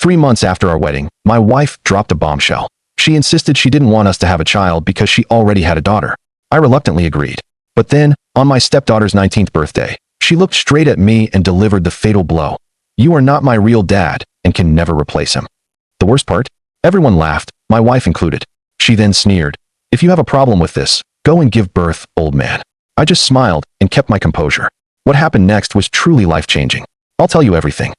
3 months after our wedding, my wife dropped a bombshell. She insisted she didn't want us to have a child because she already had a daughter. I reluctantly agreed. But then, on my stepdaughter's 19th birthday, she looked straight at me and delivered the fatal blow. You are not my real dad and can never replace him. The worst part? Everyone laughed, my wife included. She then sneered, if you have a problem with this, go and give birth, old man. I just smiled and kept my composure. What happened next was truly life-changing. I'll tell you everything.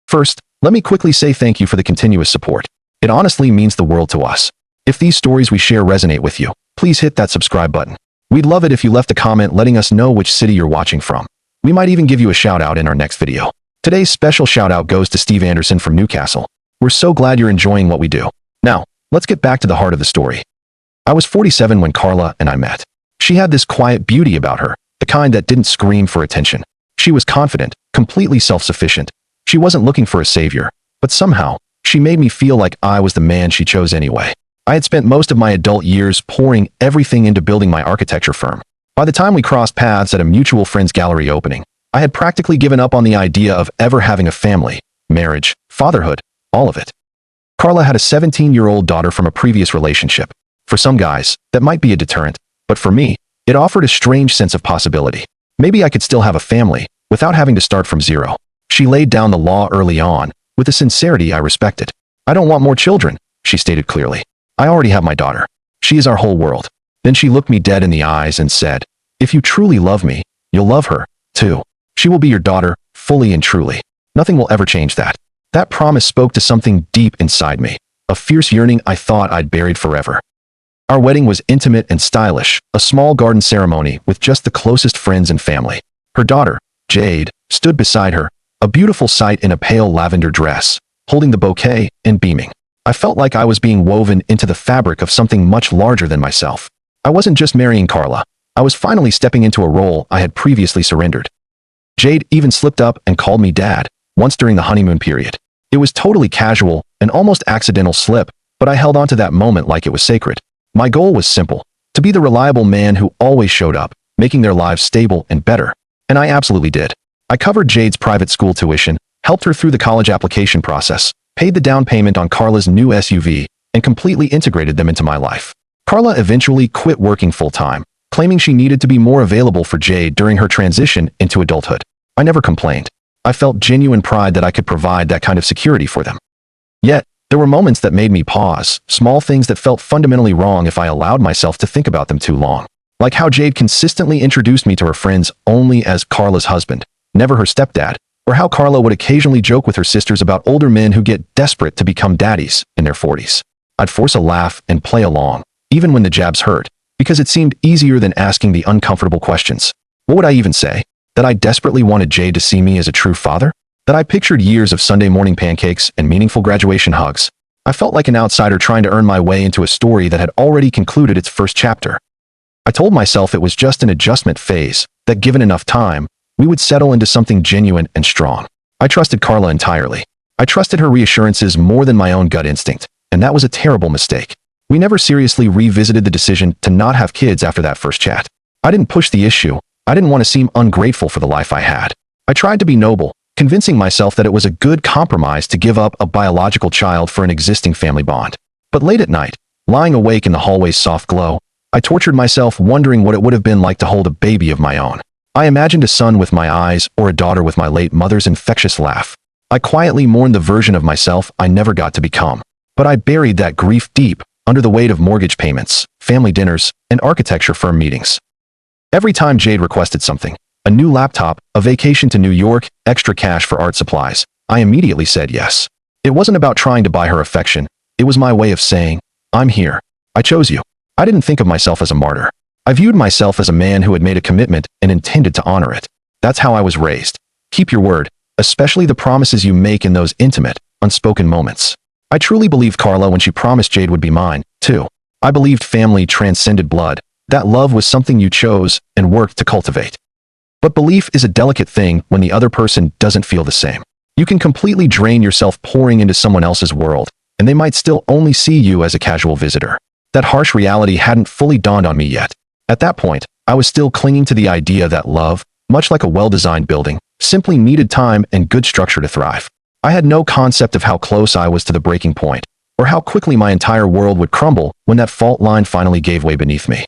First, let me quickly say thank you for the continuous support. It honestly means the world to us. If these stories we share resonate with you, please hit that subscribe button. We'd love it if you left a comment letting us know which city you're watching from. We might even give you a shout-out in our next video. Today's special shout-out goes to Steve Anderson from Newcastle. We're so glad you're enjoying what we do. Now, let's get back to the heart of the story. I was 47 when Carla and I met. She had this quiet beauty about her, the kind that didn't scream for attention. She was confident, completely self-sufficient. She wasn't looking for a savior, but somehow, she made me feel like I was the man she chose anyway. I had spent most of my adult years pouring everything into building my architecture firm. By the time we crossed paths at a mutual friend's gallery opening, I had practically given up on the idea of ever having a family, marriage, fatherhood, all of it. Carla had a 17-year-old daughter from a previous relationship. For some guys, that might be a deterrent, but for me, it offered a strange sense of possibility. Maybe I could still have a family, without having to start from zero. She laid down the law early on, with a sincerity I respected. I don't want more children, she stated clearly. I already have my daughter. She is our whole world. Then she looked me dead in the eyes and said, if you truly love me, you'll love her, too. She will be your daughter, fully and truly. Nothing will ever change that. That promise spoke to something deep inside me, a fierce yearning I thought I'd buried forever. Our wedding was intimate and stylish, a small garden ceremony with just the closest friends and family. Her daughter, Jade, stood beside her, a beautiful sight in a pale lavender dress, holding the bouquet and beaming. I felt like I was being woven into the fabric of something much larger than myself. I wasn't just marrying Carla. I was finally stepping into a role I had previously surrendered. Jade even slipped up and called me dad, once during the honeymoon period. It was totally casual, an almost accidental slip, but I held on to that moment like it was sacred. My goal was simple, to be the reliable man who always showed up, making their lives stable and better. And I absolutely did. I covered Jade's private school tuition, helped her through the college application process, paid the down payment on Carla's new SUV, and completely integrated them into my life. Carla eventually quit working full-time, claiming she needed to be more available for Jade during her transition into adulthood. I never complained. I felt genuine pride that I could provide that kind of security for them. Yet, there were moments that made me pause, small things that felt fundamentally wrong if I allowed myself to think about them too long. Like how Jade consistently introduced me to her friends only as Carla's husband, never her stepdad, or how Carla would occasionally joke with her sisters about older men who get desperate to become daddies in their 40s. I'd force a laugh and play along, even when the jabs hurt, because it seemed easier than asking the uncomfortable questions. What would I even say? That I desperately wanted Jade to see me as a true father? That I pictured years of Sunday morning pancakes and meaningful graduation hugs? I felt like an outsider trying to earn my way into a story that had already concluded its first chapter. I told myself it was just an adjustment phase, that given enough time, we would settle into something genuine and strong. I trusted Carla entirely. I trusted her reassurances more than my own gut instinct, and that was a terrible mistake. We never seriously revisited the decision to not have kids after that first chat. I didn't push the issue. I didn't want to seem ungrateful for the life I had. I tried to be noble, convincing myself that it was a good compromise to give up a biological child for an existing family bond. But late at night, lying awake in the hallway's soft glow, I tortured myself wondering what it would have been like to hold a baby of my own. I imagined a son with my eyes or a daughter with my late mother's infectious laugh. I quietly mourned the version of myself I never got to become. But I buried that grief deep, under the weight of mortgage payments, family dinners, and architecture firm meetings. Every time Jade requested something, a new laptop, a vacation to New York, extra cash for art supplies, I immediately said yes. It wasn't about trying to buy her affection. It was my way of saying, I'm here. I chose you. I didn't think of myself as a martyr. I viewed myself as a man who had made a commitment and intended to honor it. That's how I was raised. Keep your word, especially the promises you make in those intimate, unspoken moments. I truly believed Carla when she promised Jade would be mine, too. I believed family transcended blood, that love was something you chose and worked to cultivate. But belief is a delicate thing when the other person doesn't feel the same. You can completely drain yourself pouring into someone else's world, and they might still only see you as a casual visitor. That harsh reality hadn't fully dawned on me yet. At that point, I was still clinging to the idea that love, much like a well-designed building, simply needed time and good structure to thrive. I had no concept of how close I was to the breaking point, or how quickly my entire world would crumble when that fault line finally gave way beneath me.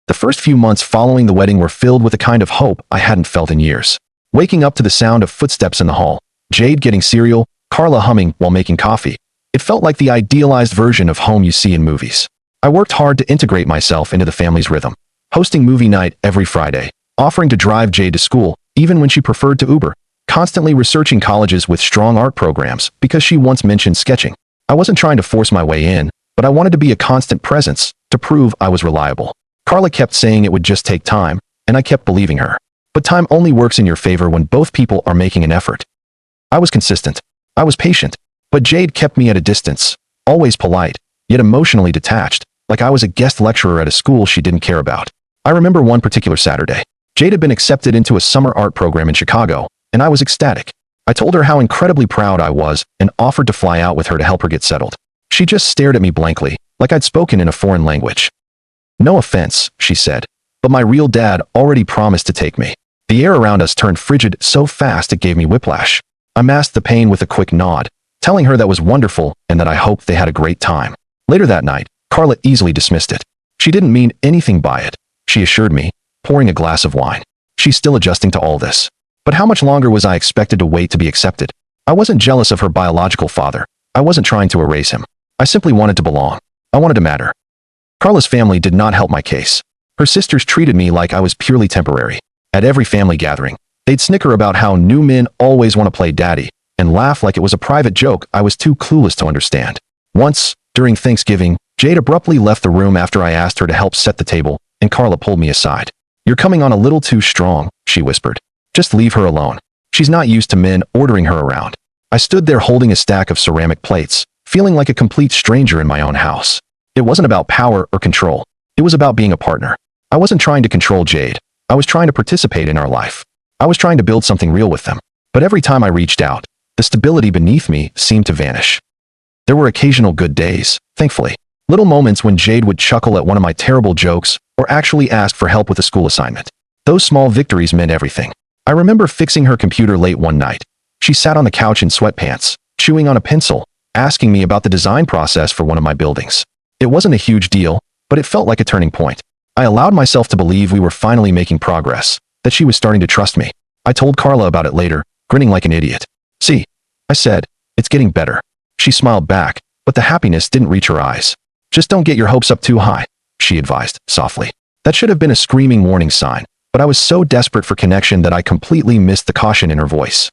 The first few months following the wedding were filled with a kind of hope I hadn't felt in years. Waking up to the sound of footsteps in the hall, Jade getting cereal, Carla humming while making coffee. It felt like the idealized version of home you see in movies. I worked hard to integrate myself into the family's rhythm, hosting movie night every Friday, offering to drive Jade to school, even when she preferred to Uber, constantly researching colleges with strong art programs because she once mentioned sketching. I wasn't trying to force my way in, but I wanted to be a constant presence to prove I was reliable. Carla kept saying it would just take time, and I kept believing her. But time only works in your favor when both people are making an effort. I was consistent. I was patient. But Jade kept me at a distance, always polite, yet emotionally detached, like I was a guest lecturer at a school she didn't care about. I remember one particular Saturday. Jade had been accepted into a summer art program in Chicago, and I was ecstatic. I told her how incredibly proud I was and offered to fly out with her to help her get settled. She just stared at me blankly, like I'd spoken in a foreign language. "No offense," she said, "but my real dad already promised to take me." The air around us turned frigid so fast it gave me whiplash. I masked the pain with a quick nod, telling her that was wonderful and that I hoped they had a great time. Later that night, Carla easily dismissed it. She didn't mean anything by it, she assured me, pouring a glass of wine. She's still adjusting to all this. But how much longer was I expected to wait to be accepted? I wasn't jealous of her biological father. I wasn't trying to erase him. I simply wanted to belong. I wanted to matter. Carla's family did not help my case. Her sisters treated me like I was purely temporary. At every family gathering, they'd snicker about how new men always want to play daddy, and laugh like it was a private joke I was too clueless to understand. Once, during Thanksgiving, Jade abruptly left the room after I asked her to help set the table, and Carla pulled me aside. "You're coming on a little too strong," she whispered. "Just leave her alone. She's not used to men ordering her around." I stood there holding a stack of ceramic plates, feeling like a complete stranger in my own house. It wasn't about power or control. It was about being a partner. I wasn't trying to control Jade. I was trying to participate in our life. I was trying to build something real with them. But every time I reached out, the stability beneath me seemed to vanish. There were occasional good days, thankfully. Little moments when Jade would chuckle at one of my terrible jokes or actually ask for help with a school assignment. Those small victories meant everything. I remember fixing her computer late one night. She sat on the couch in sweatpants, chewing on a pencil, asking me about the design process for one of my buildings. It wasn't a huge deal, but it felt like a turning point. I allowed myself to believe we were finally making progress, that she was starting to trust me. I told Carla about it later, grinning like an idiot. "See," I said, "it's getting better." She smiled back, but the happiness didn't reach her eyes. "Just don't get your hopes up too high," she advised, softly. That should have been a screaming warning sign, but I was so desperate for connection that I completely missed the caution in her voice.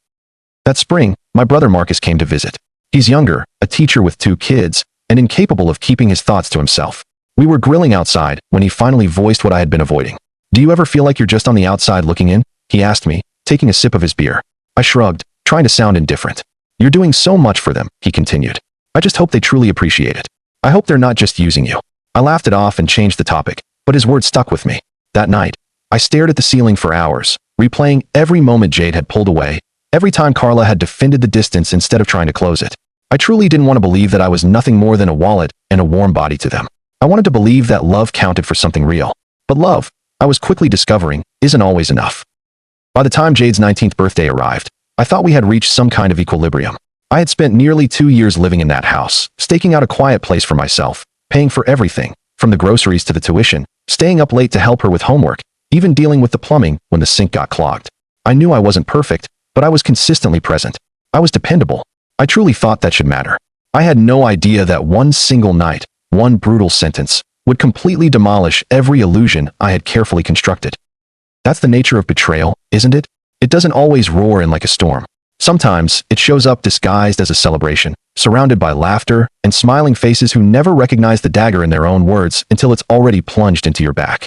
That spring, my brother Marcus came to visit. He's younger, a teacher with 2 kids, and incapable of keeping his thoughts to himself. We were grilling outside when he finally voiced what I had been avoiding. "Do you ever feel like you're just on the outside looking in?" he asked me, taking a sip of his beer. I shrugged, trying to sound indifferent. "You're doing so much for them," he continued. "I just hope they truly appreciate it. I hope they're not just using you." I laughed it off and changed the topic, but his words stuck with me. That night, I stared at the ceiling for hours, replaying every moment Jade had pulled away, every time Carla had defended the distance instead of trying to close it. I truly didn't want to believe that I was nothing more than a wallet and a warm body to them. I wanted to believe that love counted for something real. But love, I was quickly discovering, isn't always enough. By the time Jade's 19th birthday arrived, I thought we had reached some kind of equilibrium. I had spent nearly 2 years living in that house, staking out a quiet place for myself, paying for everything, from the groceries to the tuition, staying up late to help her with homework, even dealing with the plumbing when the sink got clogged. I knew I wasn't perfect, but I was consistently present. I was dependable. I truly thought that should matter. I had no idea that one single night, one brutal sentence, would completely demolish every illusion I had carefully constructed. That's the nature of betrayal, isn't it? It doesn't always roar in like a storm. Sometimes, it shows up disguised as a celebration, surrounded by laughter and smiling faces who never recognize the dagger in their own words until it's already plunged into your back.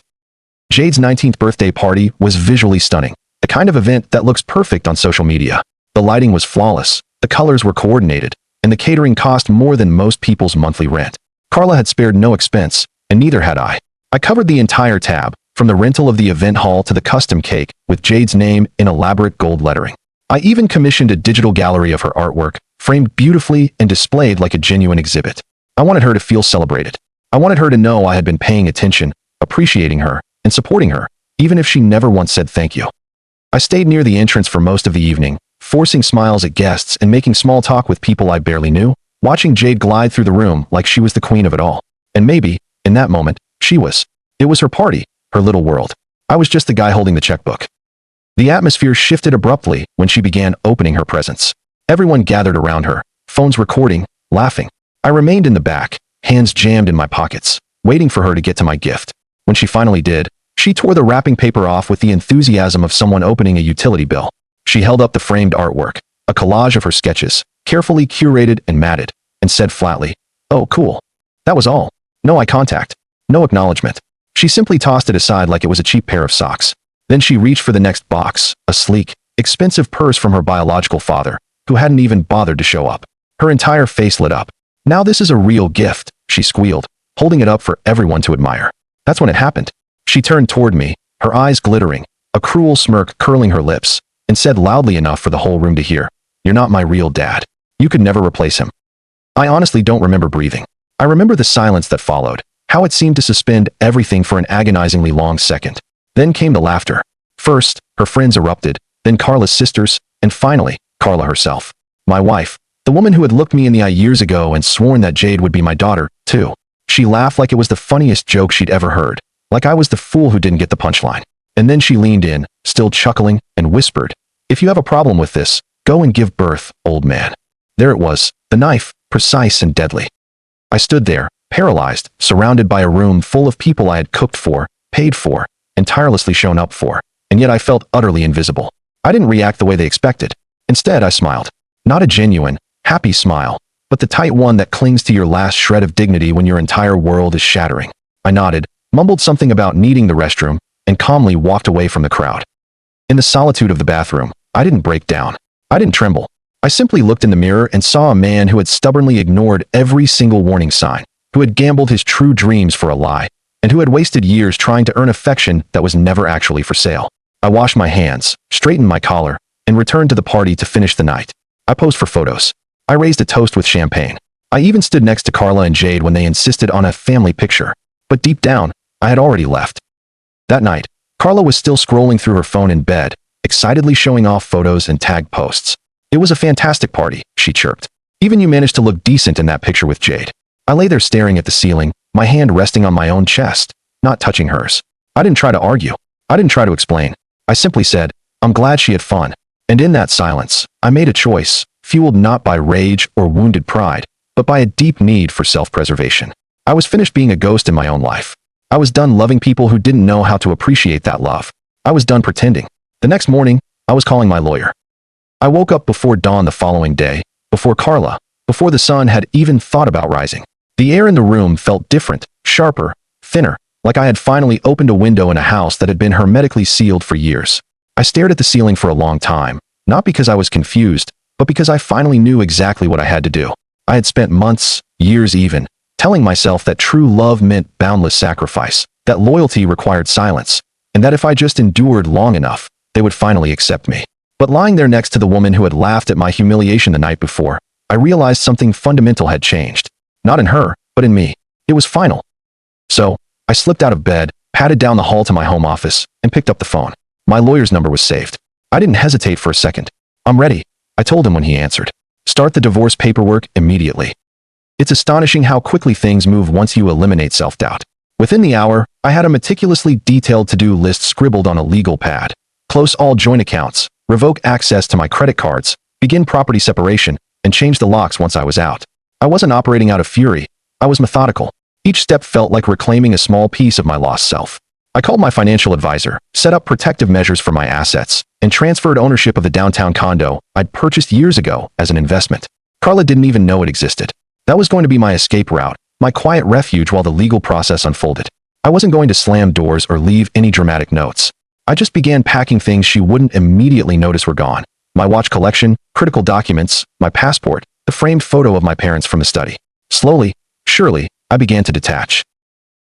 Jade's 19th birthday party was visually stunning, the kind of event that looks perfect on social media. The lighting was flawless, the colors were coordinated, and the catering cost more than most people's monthly rent. Carla had spared no expense, and neither had I. I covered the entire tab, from the rental of the event hall to the custom cake, with Jade's name in elaborate gold lettering. I even commissioned a digital gallery of her artwork, framed beautifully and displayed like a genuine exhibit. I wanted her to feel celebrated. I wanted her to know I had been paying attention, appreciating her, and supporting her, even if she never once said thank you. I stayed near the entrance for most of the evening, forcing smiles at guests and making small talk with people I barely knew, watching Jade glide through the room like she was the queen of it all. And maybe, in that moment, she was. It was her party, her little world. I was just the guy holding the checkbook. The atmosphere shifted abruptly when she began opening her presents. Everyone gathered around her, phones recording, laughing. I remained in the back, hands jammed in my pockets, waiting for her to get to my gift. When she finally did, she tore the wrapping paper off with the enthusiasm of someone opening a utility bill. She held up the framed artwork, a collage of her sketches, carefully curated and matted, and said flatly, "Oh, cool." That was all. No eye contact. No acknowledgement. She simply tossed it aside like it was a cheap pair of socks. Then she reached for the next box, a sleek, expensive purse from her biological father, who hadn't even bothered to show up. Her entire face lit up. "Now this is a real gift," she squealed, holding it up for everyone to admire. That's when it happened. She turned toward me, her eyes glittering, a cruel smirk curling her lips, and said loudly enough for the whole room to hear, "You're not my real dad. You could never replace him." I honestly don't remember breathing. I remember the silence that followed, how it seemed to suspend everything for an agonizingly long second. Then came the laughter. First, her friends erupted, then Carla's sisters, and finally, Carla herself. My wife, the woman who had looked me in the eye years ago and sworn that Jade would be my daughter, too. She laughed like it was the funniest joke she'd ever heard, like I was the fool who didn't get the punchline. And then she leaned in, still chuckling, and whispered, "If you have a problem with this, go and give birth, old man." There it was, the knife, precise and deadly. I stood there, paralyzed, surrounded by a room full of people I had cooked for, paid for, and tirelessly shown up for, and yet I felt utterly invisible. I didn't react the way they expected. Instead, I smiled. Not a genuine, happy smile, but the tight one that clings to your last shred of dignity when your entire world is shattering. I nodded, mumbled something about needing the restroom, and calmly walked away from the crowd. In the solitude of the bathroom, I didn't break down. I didn't tremble. I simply looked in the mirror and saw a man who had stubbornly ignored every single warning sign, who had gambled his true dreams for a lie, and who had wasted years trying to earn affection that was never actually for sale. I washed my hands, straightened my collar, and returned to the party to finish the night. I posed for photos. I raised a toast with champagne. I even stood next to Carla and Jade when they insisted on a family picture. But deep down, I had already left. That night, Carla was still scrolling through her phone in bed, excitedly showing off photos and tagged posts. "It was a fantastic party," she chirped. "Even you managed to look decent in that picture with Jade." I lay there staring at the ceiling, my hand resting on my own chest, not touching hers. I didn't try to argue. I didn't try to explain. I simply said, "I'm glad she had fun." And in that silence, I made a choice, fueled not by rage or wounded pride, but by a deep need for self-preservation. I was finished being a ghost in my own life. I was done loving people who didn't know how to appreciate that love. I was done pretending. The next morning, I was calling my lawyer. I woke up before dawn the following day, before Carla, before the sun had even thought about rising. The air in the room felt different, sharper, thinner, like I had finally opened a window in a house that had been hermetically sealed for years. I stared at the ceiling for a long time, not because I was confused, but because I finally knew exactly what I had to do. I had spent months, years even, telling myself that true love meant boundless sacrifice, that loyalty required silence, and that if I just endured long enough, they would finally accept me. But lying there next to the woman who had laughed at my humiliation the night before, I realized something fundamental had changed. Not in her, but in me. It was final. So, I slipped out of bed, padded down the hall to my home office, and picked up the phone. My lawyer's number was saved. I didn't hesitate for a second. "I'm ready," I told him when he answered. "Start the divorce paperwork immediately." It's astonishing how quickly things move once you eliminate self-doubt. Within the hour, I had a meticulously detailed to-do list scribbled on a legal pad. Close all joint accounts, revoke access to my credit cards, begin property separation, and change the locks once I was out. I wasn't operating out of fury. I was methodical. Each step felt like reclaiming a small piece of my lost self. I called my financial advisor, set up protective measures for my assets, and transferred ownership of the downtown condo I'd purchased years ago as an investment. Carla didn't even know it existed. That was going to be my escape route, my quiet refuge while the legal process unfolded. I wasn't going to slam doors or leave any dramatic notes. I just began packing things she wouldn't immediately notice were gone. My watch collection, critical documents, my passport, the framed photo of my parents from the study. Slowly, surely, I began to detach.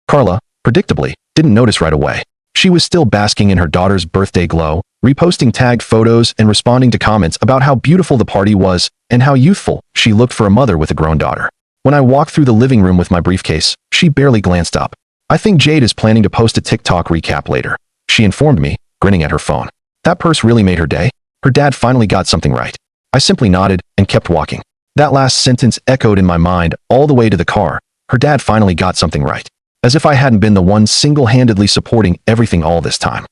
Carla, predictably, didn't notice right away. She was still basking in her daughter's birthday glow, reposting tagged photos and responding to comments about how beautiful the party was and how youthful she looked for a mother with a grown daughter. When I walked through the living room with my briefcase, she barely glanced up. "I think Jade is planning to post a TikTok recap later," she informed me, grinning at her phone. That purse really made her day. Her dad finally got something right. I simply nodded and kept walking. That last sentence echoed in my mind all the way to the car. Her dad finally got something right. As if I hadn't been the one single-handedly supporting everything all this time.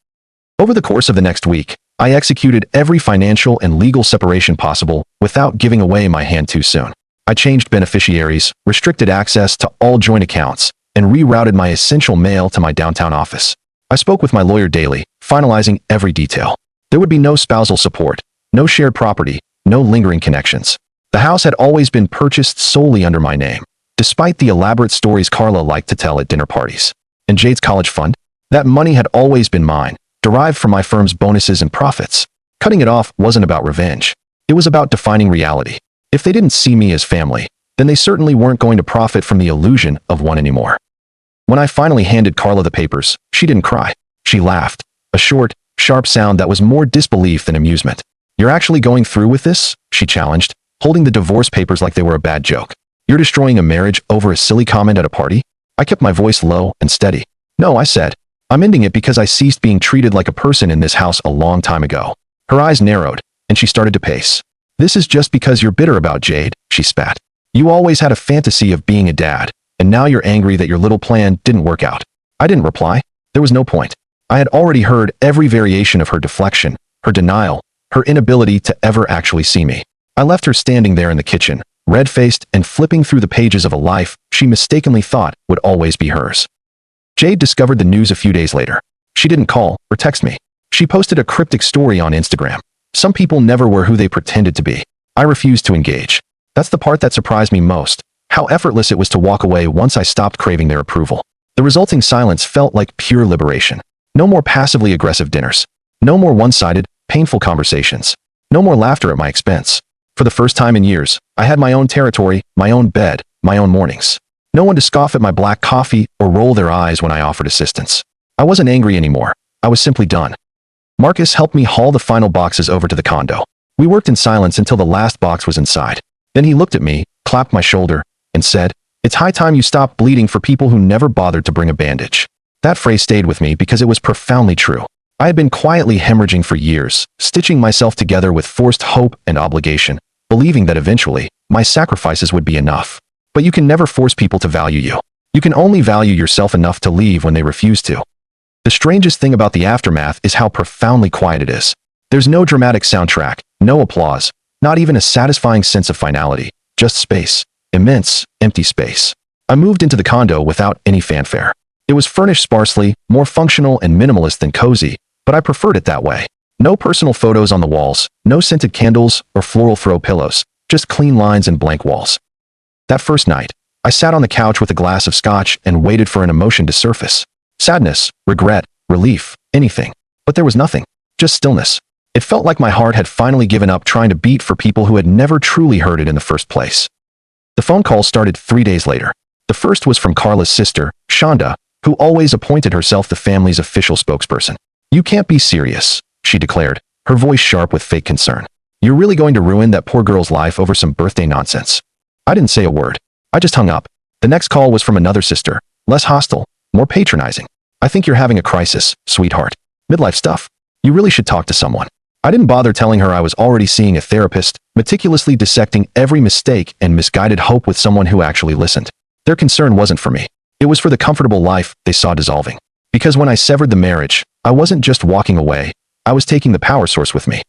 Over the course of the next week, I executed every financial and legal separation possible without giving away my hand too soon. I changed beneficiaries, restricted access to all joint accounts, and rerouted my essential mail to my downtown office. I spoke with my lawyer daily, finalizing every detail. There would be no spousal support, no shared property, no lingering connections. The house had always been purchased solely under my name, despite the elaborate stories Carla liked to tell at dinner parties. And Jade's college fund? That money had always been mine, derived from my firm's bonuses and profits. Cutting it off wasn't about revenge. It was about defining reality. If they didn't see me as family, then they certainly weren't going to profit from the illusion of one anymore. When I finally handed Carla the papers, she didn't cry. She laughed, a short, sharp sound that was more disbelief than amusement. "You're actually going through with this?" she challenged, holding the divorce papers like they were a bad joke. "You're destroying a marriage over a silly comment at a party?" I kept my voice low and steady. "No," I said. "I'm ending it because I ceased being treated like a person in this house a long time ago." Her eyes narrowed, and she started to pace. "This is just because you're bitter about Jade," she spat. "You always had a fantasy of being a dad, and now you're angry that your little plan didn't work out." I didn't reply. There was no point. I had already heard every variation of her deflection, her denial, her inability to ever actually see me. I left her standing there in the kitchen, red-faced and flipping through the pages of a life she mistakenly thought would always be hers. Jade discovered the news a few days later. She didn't call or text me. She posted a cryptic story on Instagram. Some people never were who they pretended to be. I refused to engage. That's the part that surprised me most, how effortless it was to walk away once I stopped craving their approval. The resulting silence felt like pure liberation. No more passively aggressive dinners. No more one-sided, painful conversations. No more laughter at my expense. For the first time in years, I had my own territory, my own bed, my own mornings. No one to scoff at my black coffee or roll their eyes when I offered assistance. I wasn't angry anymore. I was simply done. Marcus helped me haul the final boxes over to the condo. We worked in silence until the last box was inside. Then he looked at me, clapped my shoulder, and said, "It's high time you stop bleeding for people who never bothered to bring a bandage." That phrase stayed with me because it was profoundly true. I had been quietly hemorrhaging for years, stitching myself together with forced hope and obligation, believing that eventually, my sacrifices would be enough. But you can never force people to value you. You can only value yourself enough to leave when they refuse to. The strangest thing about the aftermath is how profoundly quiet it is. There's no dramatic soundtrack, no applause, not even a satisfying sense of finality, just space. Immense, empty space. I moved into the condo without any fanfare. It was furnished sparsely, more functional and minimalist than cozy, but I preferred it that way. No personal photos on the walls, no scented candles or floral throw pillows, just clean lines and blank walls. That first night, I sat on the couch with a glass of scotch and waited for an emotion to surface. Sadness, regret, relief, anything. But there was nothing, just stillness. It felt like my heart had finally given up trying to beat for people who had never truly heard it in the first place. The phone call started 3 days later. The first was from Carla's sister, Shonda, who always appointed herself the family's official spokesperson. "You can't be serious," she declared, her voice sharp with fake concern. "You're really going to ruin that poor girl's life over some birthday nonsense?" I didn't say a word. I just hung up. The next call was from another sister, less hostile, more patronizing. "I think you're having a crisis, sweetheart. Midlife stuff. You really should talk to someone." I didn't bother telling her I was already seeing a therapist, meticulously dissecting every mistake and misguided hope with someone who actually listened. Their concern wasn't for me. It was for the comfortable life they saw dissolving. Because when I severed the marriage, I wasn't just walking away, I was taking the power source with me.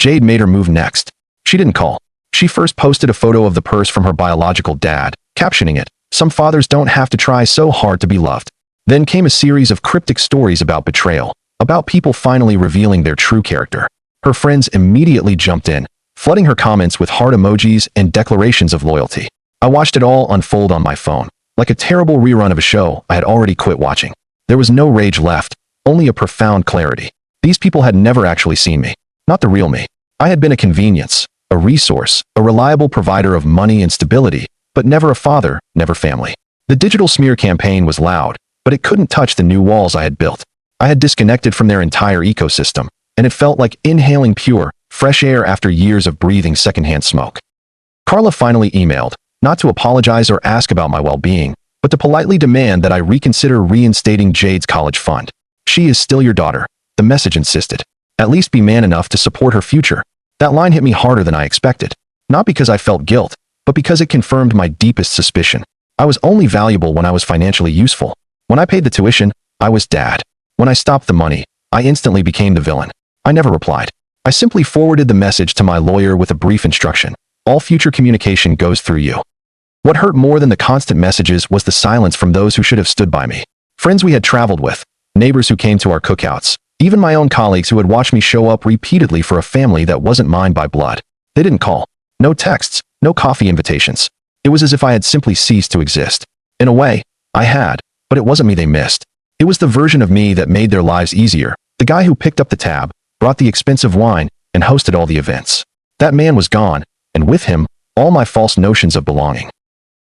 Jade made her move next. She didn't call. She first posted a photo of the purse from her biological dad, captioning it, "Some fathers don't have to try so hard to be loved." Then came a series of cryptic stories about betrayal, about people finally revealing their true character. Her friends immediately jumped in, flooding her comments with heart emojis and declarations of loyalty. I watched it all unfold on my phone, like a terrible rerun of a show I had already quit watching. There was no rage left, only a profound clarity. These people had never actually seen me, not the real me. I had been a convenience, a resource, a reliable provider of money and stability, but never a father, never family. The digital smear campaign was loud, but it couldn't touch the new walls I had built. I had disconnected from their entire ecosystem, and it felt like inhaling pure, fresh air after years of breathing secondhand smoke. Carla finally emailed, not to apologize or ask about my well-being, but to politely demand that I reconsider reinstating Jade's college fund. "She is still your daughter," the message insisted. At least be man enough to support her future. That line hit me harder than I expected. Not because I felt guilt, but because it confirmed my deepest suspicion. I was only valuable when I was financially useful. When I paid the tuition, I was dad. When I stopped the money, I instantly became the villain. I never replied. I simply forwarded the message to my lawyer with a brief instruction. All future communication goes through you. What hurt more than the constant messages was the silence from those who should have stood by me. Friends we had traveled with, neighbors who came to our cookouts, even my own colleagues who had watched me show up repeatedly for a family that wasn't mine by blood. They didn't call. No texts, no coffee invitations. It was as if I had simply ceased to exist. In a way, I had, but it wasn't me they missed. It was the version of me that made their lives easier, the guy who picked up the tab, brought the expensive wine, and hosted all the events. That man was gone, and with him, all my false notions of belonging.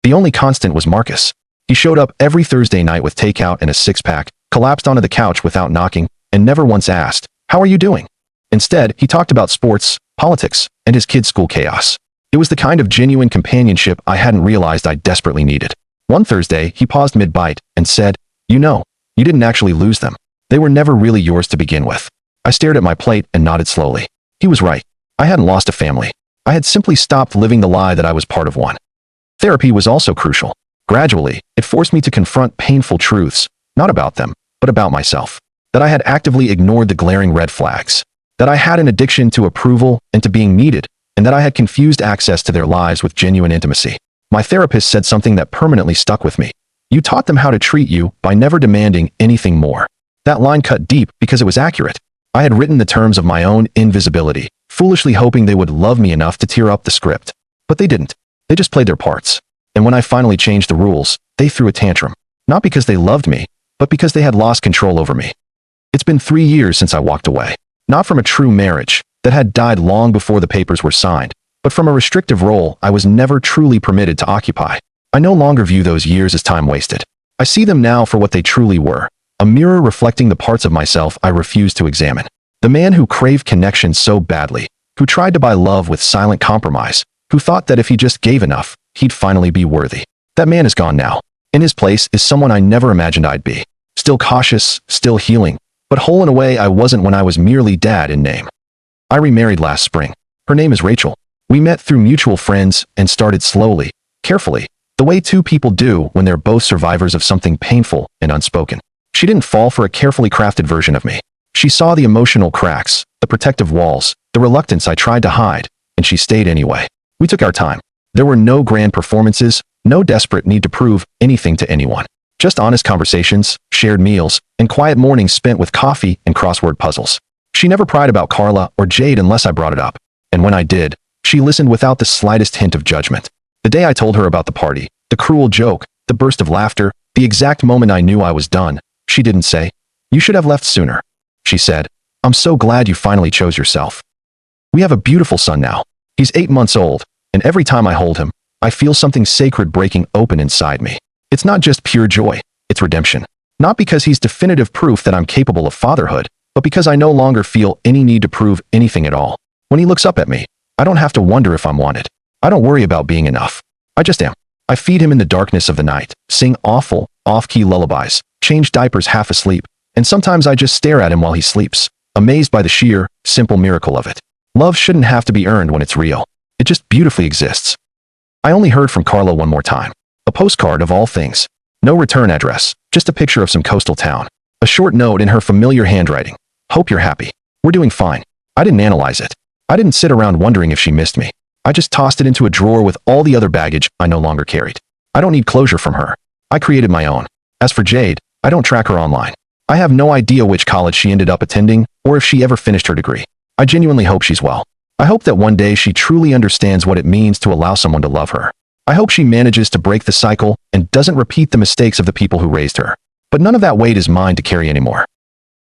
The only constant was Marcus. He showed up every Thursday night with takeout and a six-pack, collapsed onto the couch without knocking, and never once asked, "How are you doing?" Instead, he talked about sports, politics, and his kids' school chaos. It was the kind of genuine companionship I hadn't realized I desperately needed. One Thursday, he paused mid-bite and said, "You know, you didn't actually lose them. They were never really yours to begin with." I stared at my plate and nodded slowly. He was right. I hadn't lost a family. I had simply stopped living the lie that I was part of one. Therapy was also crucial. Gradually, it forced me to confront painful truths, not about them, but about myself. That I had actively ignored the glaring red flags. That I had an addiction to approval and to being needed, and that I had confused access to their lives with genuine intimacy. My therapist said something that permanently stuck with me. "You taught them how to treat you by never demanding anything more." That line cut deep because it was accurate. I had written the terms of my own invisibility, foolishly hoping they would love me enough to tear up the script. But they didn't. They just played their parts. And when I finally changed the rules, they threw a tantrum. Not because they loved me, but because they had lost control over me. It's been 3 years since I walked away. Not from a true marriage that had died long before the papers were signed, but from a restrictive role I was never truly permitted to occupy. I no longer view those years as time wasted. I see them now for what they truly were, a mirror reflecting the parts of myself I refused to examine. The man who craved connection so badly, who tried to buy love with silent compromise, who thought that if he just gave enough, he'd finally be worthy. That man is gone now. In his place is someone I never imagined I'd be. Still cautious, still healing, but whole in a way I wasn't when I was merely dad in name. I remarried last spring. Her name is Rachel. We met through mutual friends and started slowly, carefully, the way two people do when they're both survivors of something painful and unspoken. She didn't fall for a carefully crafted version of me. She saw the emotional cracks, the protective walls, the reluctance I tried to hide, and she stayed anyway. We took our time. There were no grand performances, no desperate need to prove anything to anyone. Just honest conversations, shared meals, and quiet mornings spent with coffee and crossword puzzles. She never pried about Carla or Jade unless I brought it up. And when I did, she listened without the slightest hint of judgment. The day I told her about the party, the cruel joke, the burst of laughter, the exact moment I knew I was done, she didn't say, "You should have left sooner." She said, "I'm so glad you finally chose yourself." We have a beautiful son now. He's 8 months old, and every time I hold him, I feel something sacred breaking open inside me. It's not just pure joy, it's redemption. Not because he's definitive proof that I'm capable of fatherhood, but because I no longer feel any need to prove anything at all. When he looks up at me, I don't have to wonder if I'm wanted. I don't worry about being enough. I just am. I feed him in the darkness of the night, sing awful, off-key lullabies, change diapers half asleep, and sometimes I just stare at him while he sleeps, amazed by the sheer, simple miracle of it. Love shouldn't have to be earned when it's real. It just beautifully exists. I only heard from Carla one more time. A postcard of all things. No return address, just a picture of some coastal town. A short note in her familiar handwriting. "Hope you're happy. We're doing fine." I didn't analyze it. I didn't sit around wondering if she missed me. I just tossed it into a drawer with all the other baggage I no longer carried. I don't need closure from her. I created my own. As for Jade, I don't track her online. I have no idea which college she ended up attending or if she ever finished her degree. I genuinely hope she's well. I hope that one day she truly understands what it means to allow someone to love her. I hope she manages to break the cycle and doesn't repeat the mistakes of the people who raised her. But none of that weight is mine to carry anymore.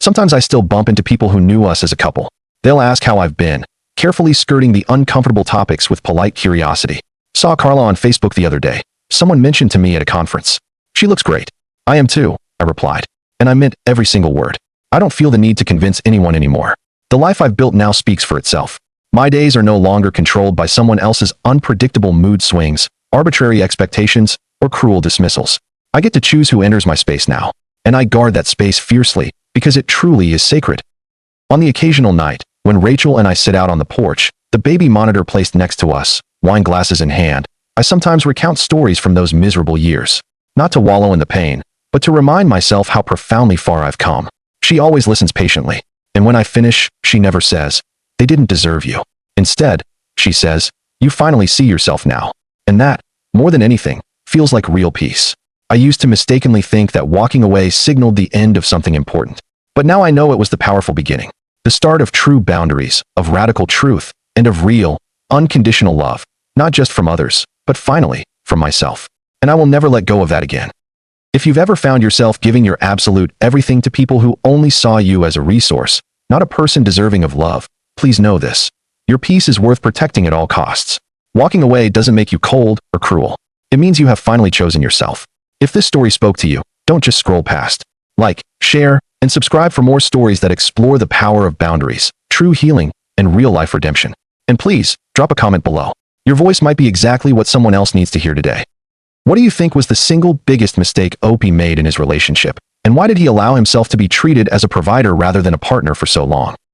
Sometimes I still bump into people who knew us as a couple. They'll ask how I've been, carefully skirting the uncomfortable topics with polite curiosity. Saw Carla on Facebook the other day. Someone mentioned to me at a conference. "She looks great." "I am too," I replied. And I meant every single word. I don't feel the need to convince anyone anymore. The life I've built now speaks for itself. My days are no longer controlled by someone else's unpredictable mood swings, arbitrary expectations, or cruel dismissals. I get to choose who enters my space now, and I guard that space fiercely because it truly is sacred. On the occasional night, when Rachel and I sit out on the porch, the baby monitor placed next to us, wine glasses in hand, I sometimes recount stories from those miserable years. Not to wallow in the pain, but to remind myself how profoundly far I've come. She always listens patiently, and when I finish, she never says, "They didn't deserve you." Instead, she says, "You finally see yourself now." And that, more than anything, feels like real peace. I used to mistakenly think that walking away signaled the end of something important. But now I know it was the powerful beginning. The start of true boundaries, of radical truth, and of real, unconditional love, not just from others, but finally, from myself. And I will never let go of that again. If you've ever found yourself giving your absolute everything to people who only saw you as a resource, not a person deserving of love, please know this. Your peace is worth protecting at all costs. Walking away doesn't make you cold or cruel. It means you have finally chosen yourself. If this story spoke to you, don't just scroll past. Like, share, and subscribe for more stories that explore the power of boundaries, true healing, and real-life redemption. And please, drop a comment below. Your voice might be exactly what someone else needs to hear today. What do you think was the single biggest mistake Opie made in his relationship? And why did he allow himself to be treated as a provider rather than a partner for so long?